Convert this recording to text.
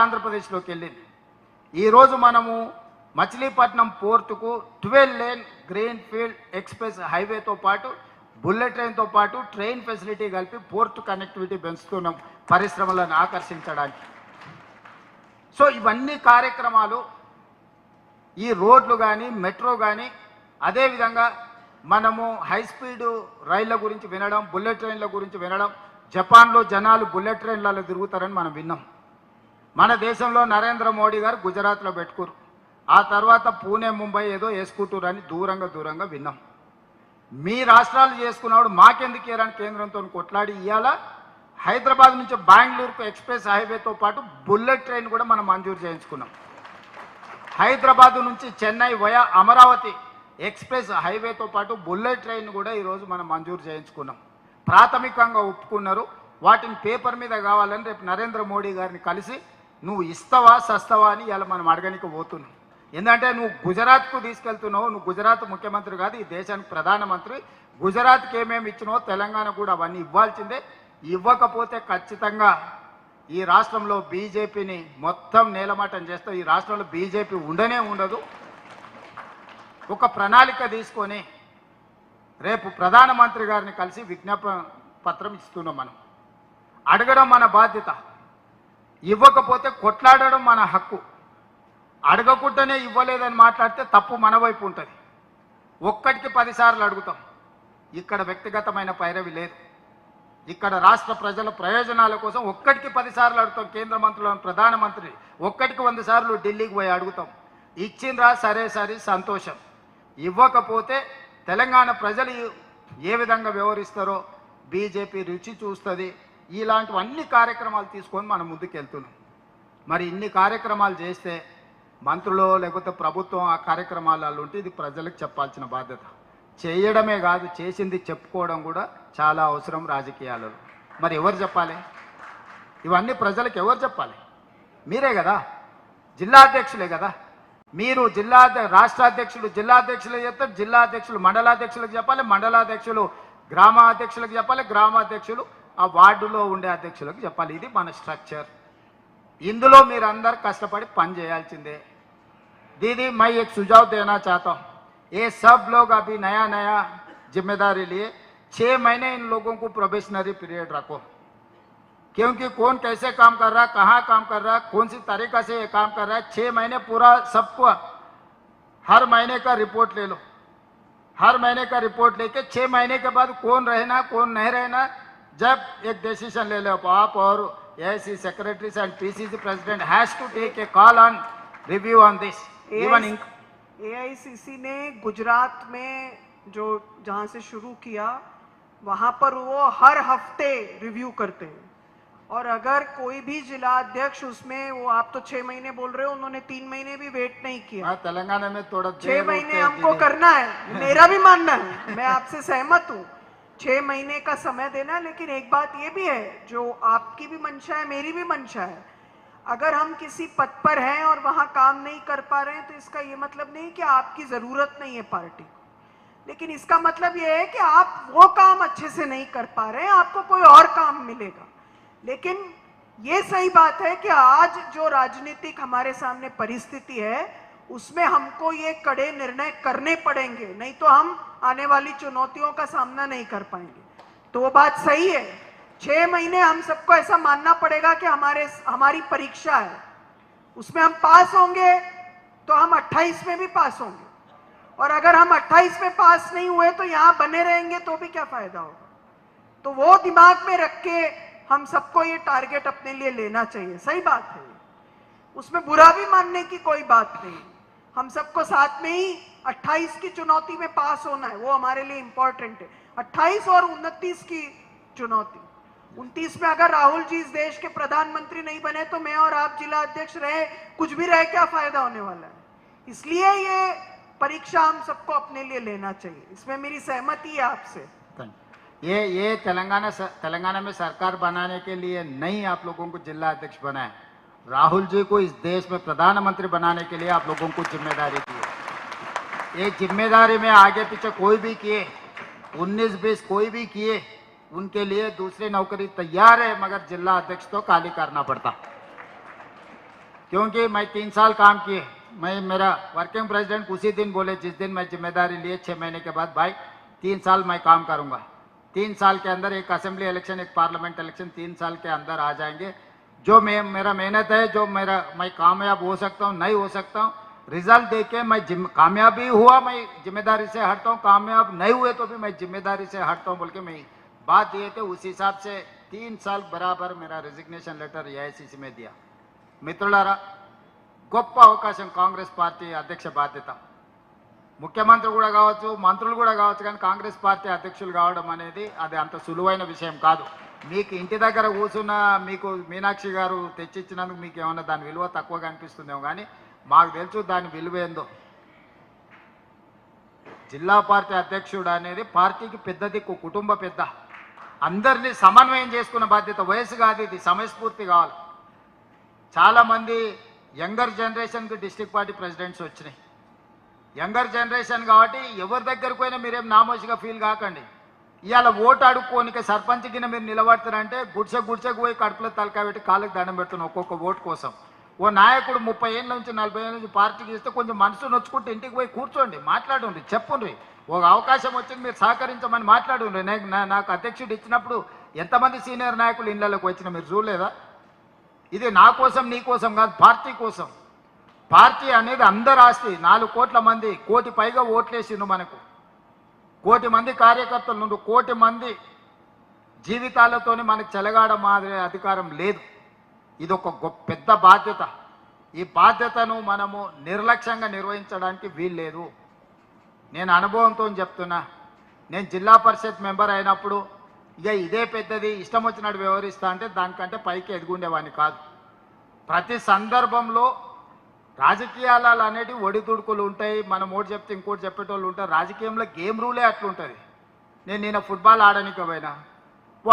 ఆంధ్రప్రదేశ్లోకి వెళ్ళింది. ఈరోజు మనము మచిలీపట్నం పోర్టుకు 12 లేన్ గ్రీన్ ఫీల్డ్ ఎక్స్ప్రెస్ హైవేతో పాటు బుల్లెట్ ట్రైన్తో పాటు ట్రైన్ ఫెసిలిటీ కలిపి పోర్టు కనెక్టివిటీ పెంచుతున్నాం పరిశ్రమలను ఆకర్షించడానికి. సో ఇవన్నీ కార్యక్రమాలు ఈ రోడ్లు కానీ మెట్రో కానీ అదేవిధంగా మనము హై స్పీడ్ రైళ్ల గురించి వినడం, బుల్లెట్ ట్రైన్ల గురించి వినడం. జపాన్లో జనాలు బుల్లెట్ ట్రైన్లలో తిరుగుతారని మనం విన్నాం. మన దేశంలో నరేంద్ర మోడీ గారు గుజరాత్లో పెట్టుకురు, ఆ తర్వాత పూణే ముంబై ఏదో వేసుకుంటారు అని దూరంగా విన్నాం. మీ రాష్ట్రాలు చేసుకున్నవాడు మాకెందుకు ఏరని కేంద్రంతో కొట్లాడి ఇవాళ హైదరాబాద్ నుంచి బెంగళూరుకు ఎక్స్ప్రెస్ హైవేతో పాటు బుల్లెట్ ట్రైన్ కూడా మనం మంజూరు చేయించుకున్నాం. హైదరాబాద్ నుంచి చెన్నై వయా అమరావతి ఎక్స్ప్రెస్ హైవేతో పాటు బుల్లెట్ ట్రైన్ కూడా ఈరోజు మనం మంజూరు చేయించుకున్నాం. ప్రాథమికంగా ఒప్పుకున్నారు. వాటిని పేపర్ మీద కావాలని రేపు నరేంద్ర మోడీ గారిని కలిసి నువ్వు ఇస్తావా సస్తావా అని ఇలా మనం అడగనికి పోతున్నాం. ఎందుకంటే నువ్వు గుజరాత్కు తీసుకెళ్తున్నావు, నువ్వు గుజరాత్ ముఖ్యమంత్రి కాదు, ఈ దేశానికి ప్రధానమంత్రి. గుజరాత్కి ఏమేమి ఇచ్చినావో తెలంగాణ కూడా అవన్నీ ఇవ్వాల్సిందే. ఇవ్వకపోతే ఖచ్చితంగా ఈ రాష్ట్రంలో బీజేపీని మొత్తం నేలమాటం చేస్తావు. ఈ రాష్ట్రంలో బీజేపీ ఉండనే ఉండదు. ఒక ప్రణాళిక తీసుకొని రేపు ప్రధానమంత్రి గారిని కలిసి విజ్ఞాపన పత్రం ఇస్తున్నాం. మనం అడగడం మన బాధ్యత, ఇవ్వకపోతే కొట్లాడడం మన హక్కు. అడగకుండానే ఇవ్వలేదని మాట్లాడితే తప్పు మన వైపు ఉంటుంది. ఒక్కటికి 10 సార్లు అడుగుతాం. ఇక్కడ వ్యక్తిగతమైన పైరవి లేదు. ఇక్కడ రాష్ట్ర ప్రజల ప్రయోజనాల కోసం ఒక్కటికి 10 సార్లు అడుగుతాం. కేంద్ర మంత్రులను, ప్రధానమంత్రి ఒక్కటికి 100 సార్లు ఢిల్లీకి పోయి అడుగుతాం. ఇచ్చిండ్రా సరే సంతోషం. ఇవ్వకపోతే తెలంగాణ ప్రజలు ఏ విధంగా వ్యవహరిస్తారో బీజేపీ రుచి చూస్తుంది. ఇలాంటివన్నీ కార్యక్రమాలు తీసుకొని మనం ముందుకు వెళ్తున్నాం. మరి ఇన్ని కార్యక్రమాలు చేస్తే మంత్రులు లేకపోతే ప్రభుత్వం ఆ కార్యక్రమాలలో ఉంటే ఇది ప్రజలకు చెప్పాల్సిన బాధ్యత. చేయడమే కాదు, చేసింది చెప్పుకోవడం కూడా చాలా అవసరం రాజకీయాలలో. మరి ఎవరు చెప్పాలి? ఇవన్నీ ప్రజలకు ఎవరు చెప్పాలి? మీరే కదా, జిల్లా అధ్యక్షులే కదా. మీరు రాష్ట్ర అధ్యక్షులు జిల్లా అధ్యక్షులకు చెప్తారు, జిల్లా అధ్యక్షులు మండలాధ్యక్షులకు చెప్పాలి, మండలాధ్యక్షులు గ్రామాధ్యక్షులకు చెప్పాలి, గ్రామాధ్యక్షులు ఆ వార్డులో ఉండే అధ్యక్షులకు చెప్పాలి. ఇది మన స్ట్రక్చర్. ఇందులో మీరందరూ కష్టపడి పని చేయాల్సిందే. दीदी मैं एक सुझाव देना चाहता हूँ, ये सब लोग अभी नया जिम्मेदारी लिए 6 महीने इन लोगों को प्रोबेशनरी पीरियड रखो, क्योंकि कौन कैसे काम कर रहा है, कहाँ काम कर रहा है, कौन सी तरीका से ये काम कर रहा है. 6 महीने पूरा सबको हर महीने का रिपोर्ट ले लो. हर महीने का रिपोर्ट लेके 6 महीने के बाद कौन रहना कौन नहीं रहना, जब एक डिसीजन ले लो आप. और AIC secretaries and PCC president has to take a call on review on this. Even AICC ने गुजरात में जो जहां से शुरू किया वहां पर वो हर हफ्ते रिव्यू करते हैं. और अगर कोई भी जिला अध्यक्ष उसमें, वो आप तो 6 महीने बोल रहे हो, उन्होंने 3 महीने भी वेट नहीं किया. तेलंगाना में थोड़ा 6 महीने हमको करना है, मेरा भी मानना है, मैं आपसे सहमत हूँ. 6 महीने का समय देना. लेकिन एक बात ये भी है, जो आपकी भी मंशा है मेरी भी मंशा है, अगर हम किसी पद पर हैं और वहां काम नहीं कर पा रहे हैं तो इसका ये मतलब नहीं कि आपकी जरूरत नहीं है पार्टी को. लेकिन इसका मतलब ये है कि आप वो काम अच्छे से नहीं कर पा रहे हैं, आपको कोई और काम मिलेगा. लेकिन ये सही बात है कि आज जो राजनीतिक हमारे सामने परिस्थिति है उसमें हमको ये कड़े निर्णय करने पड़ेंगे, नहीं तो हम आने वाली चुनौतियों का सामना नहीं कर पाएंगे. तो वो बात सही है. 6 महीने हम सबको ऐसा मानना पड़ेगा कि हमारी परीक्षा है, उसमें हम पास होंगे तो हम 28 में भी पास होंगे. और अगर हम 28 में पास नहीं हुए तो यहाँ बने रहेंगे तो भी क्या फायदा होगा. तो वो दिमाग में रख के हम सबको ये टारगेट अपने लिए लेना चाहिए. सही बात है, उसमें बुरा भी मानने की कोई बात नहीं. हम सबको साथ में ही 28 की चुनौती में पास होना है, वो हमारे लिए इंपॉर्टेंट है. 28 और 29 की चुनौती. 29 में अगर राहुल जी इस देश के प्रधानमंत्री नहीं बने तो मैं और आप जिला अध्यक्ष रहे, कुछ भी रहे, क्या फायदा होने वाला है. इसलिए ये परीक्षा हम सबको अपने लिए लेना चाहिए. इसमें मेरी सहमति है आपसे. ये तेलंगाना में सरकार बनाने के लिए नहीं आप लोगों को जिला अध्यक्ष बनाए, राहुल जी को इस देश में प्रधानमंत्री बनाने के लिए आप लोगों को जिम्मेदारी दी है. ये जिम्मेदारी में आगे पीछे कोई भी किए, 19-20 कोई भी किए, उनके लिए दूसरी नौकरी तैयार है, मगर जिला अध्यक्ष तो खाली करना पड़ता. क्योंकि मैं 3 साल काम किए। मैं मेरा वर्किंग प्रेसिडेंट उसी दिन बोले जिस दिन मैं जिम्मेदारी लिए 6 महीने के बाद, भाई 3 साल मैं काम करूंगा, 3 साल के अंदर एक असेंबली इलेक्शन एक पार्लियामेंट इलेक्शन 3 साल के अंदर आ जाएंगे। जो मेरा मेहनत है, जो मैं कामयाब हो सकता हूँ नहीं हो सकता हूँ, रिजल्ट देख के मैं कामयाब भी हुआ मैं जिम्मेदारी से हटता हूँ, कामयाब नहीं हुए तो भी मैं जिम्मेदारी से हटता हूँ बोल के मैं बात दिए थे। उस हिसाब से 3 साल बराबर मेरा रिजिग्नेशन लेटर ఏఐసిసి में दिया। మిత్రులారా, గొప్ప అవకాశం కాంగ్రెస్ పార్టీ అధ్యక్ష బాధ్యత. ముఖ్యమంత్రి కూడా కావచ్చు, మంత్రులు కూడా కావచ్చు, కానీ కాంగ్రెస్ పార్టీ అధ్యక్షులు కావడం అనేది అది అంత సులువైన విషయం కాదు. మీకు ఇంటి దగ్గర కూర్చున్న మీకు మీనాక్షి గారు తెచ్చిచ్చినందుకు మీకు ఏమన్నా దాని విలువ తక్కువగా అనిపిస్తుందేమో, కానీ మాకు తెలుసు దాని విలువ ఏందో. జిల్లా పార్టీ అధ్యక్షుడు అనేది పార్టీకి పెద్ద దిక్కు, కుటుంబ పెద్ద, అందరినీ సమన్వయం చేసుకున్న బాధ్యత. వయసు కాదు ఇది, సమయస్ఫూర్తి కావాలి. చాలామంది యంగర్ జనరేషన్కి డిస్ట్రిక్ట్ పార్టీ ప్రెసిడెంట్స్ వచ్చినాయి. యంగర్ జనరేషన్ కాబట్టి ఎవరి దగ్గరకు పోయినా మీరేం నామోషిగా ఫీల్ కాకండి. ఇవాళ ఓటు అడుక్కోనిక సర్పంచ్ కింద మీరు నిలబడతారంటే గుడిసెకు పోయి కడుపులో తలకాయ పెట్టి కాళ్ళకి దండం పెడుతున్నాం ఒక్కొక్క ఓటు కోసం. ఓ నాయకుడు 30 ఏళ్ళ నుంచి 40 ఏళ్ళ నుంచి పార్టీకి ఇస్తే కొంచెం మనసు నొచ్చుకుంటే ఇంటికి పోయి కూర్చోండి, మాట్లాడండి, చెప్పుండ్రి. ఒక అవకాశం వచ్చింది మీరు సహకరించమని మాట్లాడుండ్రి. నాకు అధ్యక్షుడు ఇచ్చినప్పుడు ఎంతమంది సీనియర్ నాయకులు ఇళ్ళలోకి వచ్చినా మీరు చూడలేదా? ఇది నా కోసం నీ కోసం కాదు, పార్టీ కోసం. పార్టీ అనేది అందరి ఆస్తి. 4 కోట్ల మంది, 1 కోటి పైగా ఓట్లేసిండు మనకు. 1 కోటి మంది కార్యకర్తలు నుండి 1 కోటి మంది జీవితాలతోని మనకు చెలగాడ మాదిరి అధికారం లేదు. ఇది ఒక పెద్ద బాధ్యత. ఈ బాధ్యతను మనము నిర్లక్ష్యంగా నిర్వహించడానికి వీల్లేదు. నేను అనుభవంతో చెప్తున్నా. నేను జిల్లా పరిషత్ మెంబర్ అయినప్పుడు ఇక ఇదే పెద్దది, ఇష్టం వచ్చినట్టు వ్యవహరిస్తా అంటే దానికంటే పైకి ఎదుగుండేవాడిని కాదు. ప్రతి సందర్భంలో రాజకీయాలు అనేటివి ఒడిదుడుకులు ఉంటాయి. మనం ఓటు చెప్తే ఇంకోటి చెప్పేటోళ్ళు ఉంటారు. రాజకీయంలో గేమ్ రూలే అట్లుంటుంది. నేను ఫుట్బాల్ ఆడడానికి పోయినా,